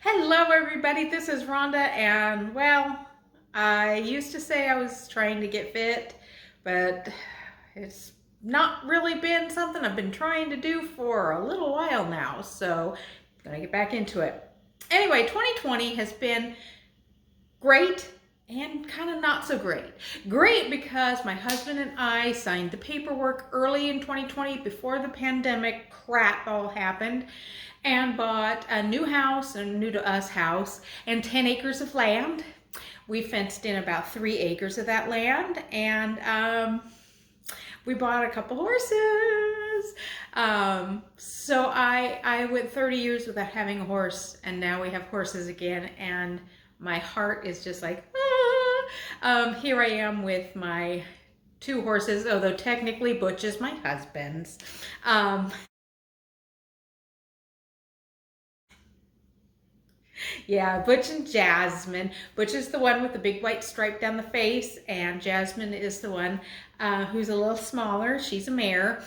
Hello everybody, this is Rhonda and well, I used to say I was trying to get fit, but it's not really been something I've been trying to do for a little while now, so I'm gonna get back into it. Anyway, 2020 has been great and kind of not so great. Great because my husband and I signed the paperwork early in 2020 before the pandemic crap all happened and bought a new house, a new to us house, and 10 acres of land. We fenced in about 3 acres of that land and we bought a couple horses. So I went 30 years without having a horse and now we have horses again and my heart is just like, ah. Here I am with my 2 horses, although technically Butch is my husband's. Yeah, Butch and Jasmine. Butch is the one with the big white stripe down the face, and Jasmine is the one who's a little smaller. She's a mare.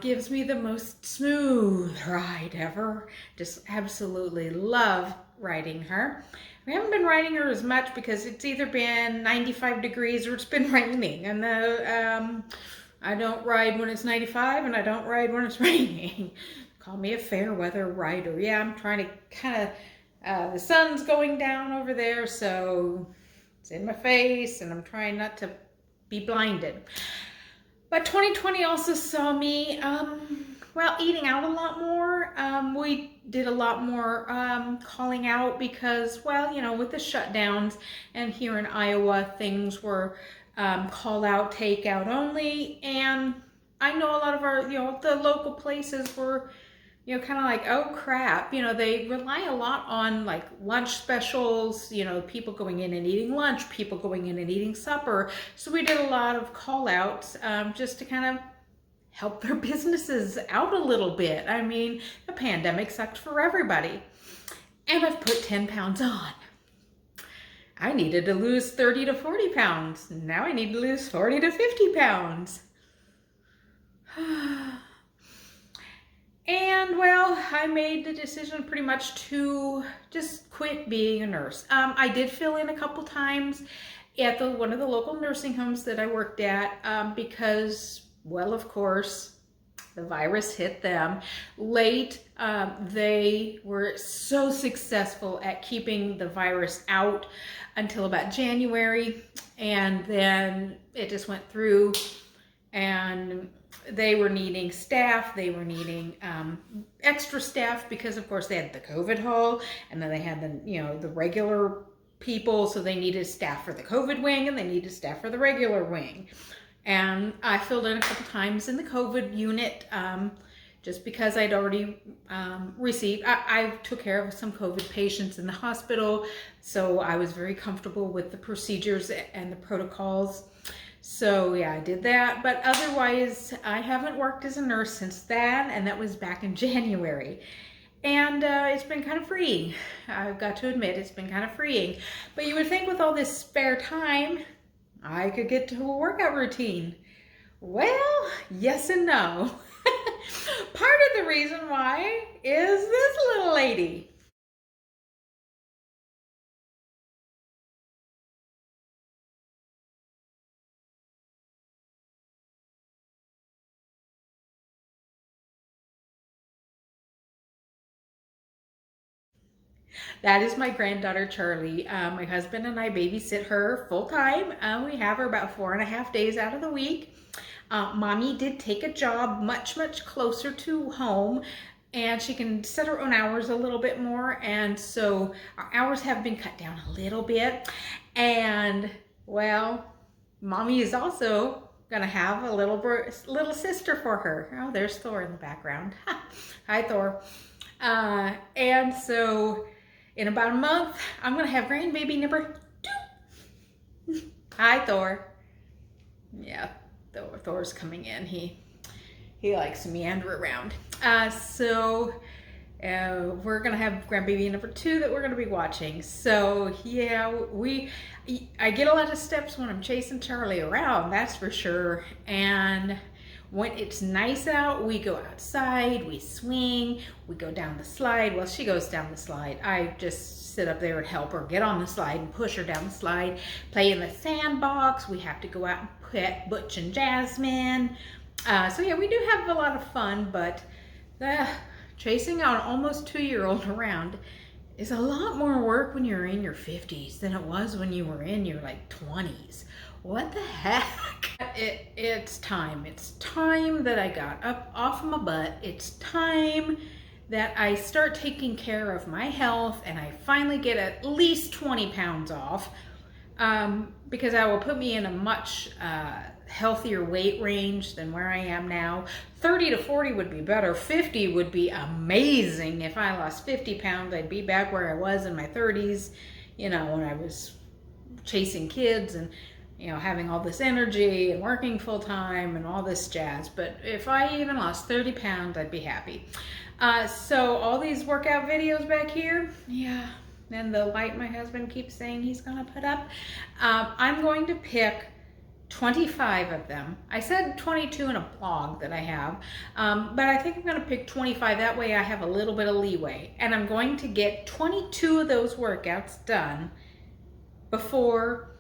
Gives me the most smooth ride ever. Just absolutely love riding her. We haven't been riding her as much because it's either been 95 degrees or it's been raining. And I don't ride when it's 95 and I don't ride when it's raining. Call me a fair weather rider. Yeah, I'm trying to kind of, the sun's going down over there, so it's in my face and I'm trying not to be blinded. But 2020 also saw me, well, eating out a lot more. We did a lot more calling out because, well, you know, with the shutdowns and here in Iowa, things were call out, takeout only. And I know a lot of our, you know, the local places were, you know, kind of like, oh crap, you know, they rely a lot on like lunch specials, you know, people going in and eating lunch, people going in and eating supper. So we did a lot of call outs just to kind of help their businesses out a little bit. I mean, the pandemic sucked for everybody. And I've put 10 pounds on. I needed to lose 30 to 40 pounds. Now I need to lose 40 to 50 pounds. And well, I made the decision pretty much to just quit being a nurse. I did fill in a couple times at one of the local nursing homes that I worked at because, well, of course, the virus hit them late. They were so successful at keeping the virus out until about January, and then it just went through and they were needing staff, they were needing extra staff because of course they had the COVID hall and then they had the, you know, the regular people, so they needed staff for the COVID wing and they needed staff for the regular wing. And I filled in a couple times in the COVID unit just because I'd already received, I took care of some COVID patients in the hospital, so I was very comfortable with the procedures and the protocols. So yeah, I did that, but otherwise I haven't worked as a nurse since then, and that was back in January. And it's been kind of freeing. I've got to admit, it's been kind of freeing. But you would think with all this spare time, I could get to a workout routine. Well, yes and no. Part of the reason why is this little lady. That is my granddaughter, Charlie. My husband and I babysit her full time. We have her about 4.5 days out of the week. Mommy did take a job much closer to home and she can set her own hours a little bit more. And so our hours have been cut down a little bit. And well, Mommy is also gonna have a little sister for her. Oh, there's Thor in the background. Hi, Thor. And so in about a month, I'm going to have grandbaby number 2. Hi, Thor. Yeah, Thor's coming in. He likes to meander around. We're going to have grandbaby number 2 that we're going to be watching. So, yeah, I get a lot of steps when I'm chasing Charlie around, that's for sure. And when it's nice out, we go outside, we swing, we go down the slide. Well, she goes down the slide. I just sit up there and help her get on the slide and push her down the slide, play in the sandbox. We have to go out and pet Butch and Jasmine. So yeah, we do have a lot of fun, but chasing an almost 2-year-old around is a lot more work when you're in your 50s than it was when you were in your like 20s. What the heck? It's time. It's time that I got up off my butt. It's time that I start taking care of my health and I finally get at least 20 pounds off, because that will put me in a much healthier weight range than where I am now. 30 to 40 would be better. 50 would be amazing. If I lost 50 pounds, I'd be back where I was in my 30s, you know, when I was chasing kids and, you know, having all this energy and working full time and all this jazz. But if I even lost 30 pounds, I'd be happy. So all these workout videos back here, yeah, and the light my husband keeps saying he's gonna put up, I'm going to pick 25 of them. I said 22 in a blog that I have, but I think I'm going to pick 25. That way I have a little bit of leeway. And I'm going to get 22 of those workouts done before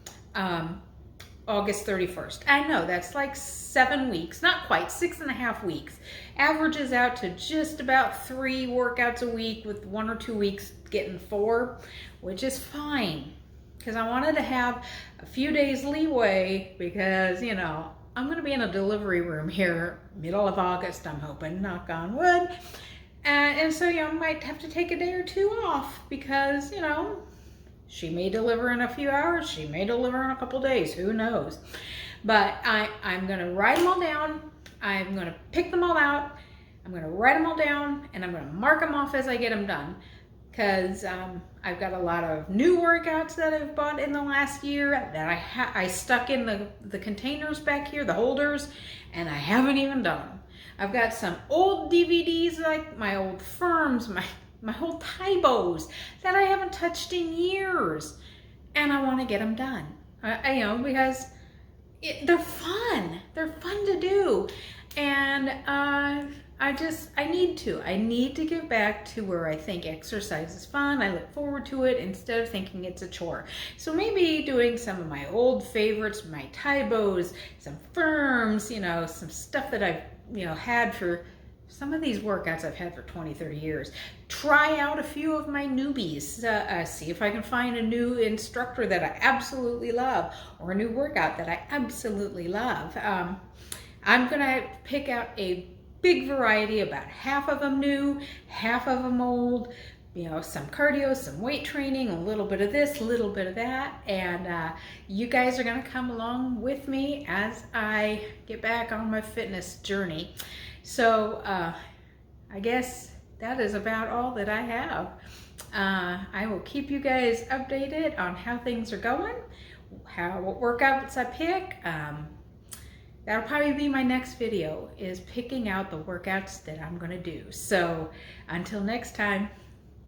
August 31st. I know that's like 7 weeks, not quite, 6.5 weeks. Averages out to just about 3 workouts a week, with 1 or 2 weeks getting 4, which is fine. Because I wanted to have a few days leeway because, you know, I'm going to be in a delivery room here middle of August, I'm hoping, knock on wood. And so, you know, I might have to take a day or 2 off because, you know, she may deliver in a few hours, she may deliver in a couple days, who knows. But I'm going to write them all down, I'm going to pick them all out, I'm going to write them all down, and I'm going to mark them off as I get them done. Because I've got a lot of new workouts that I've bought in the last year that I stuck in the containers back here, the holders, and I haven't even done them. I've got some old DVDs, like my old Firms, my old Taibos that I haven't touched in years, and I want to get them done. You know, because they're fun. They're fun to do, and I need to get back to where I think exercise is fun. I look forward to it instead of thinking it's a chore. So maybe doing some of my old favorites, my Taibos, some Firms, you know, some stuff that I've, you know, had for some of these workouts I've had for 20, 30 years. Try out a few of my newbies. See if I can find a new instructor that I absolutely love, or a new workout that I absolutely love. I'm gonna pick out a big variety, about half of them new, half of them old, you know, some cardio, some weight training, a little bit of this, a little bit of that, and you guys are gonna come along with me as I get back on my fitness journey. So I guess that is about all that I have. I will keep you guys updated on how things are going, what workouts I pick. That'll probably be my next video, is picking out the workouts that I'm gonna do. So until next time.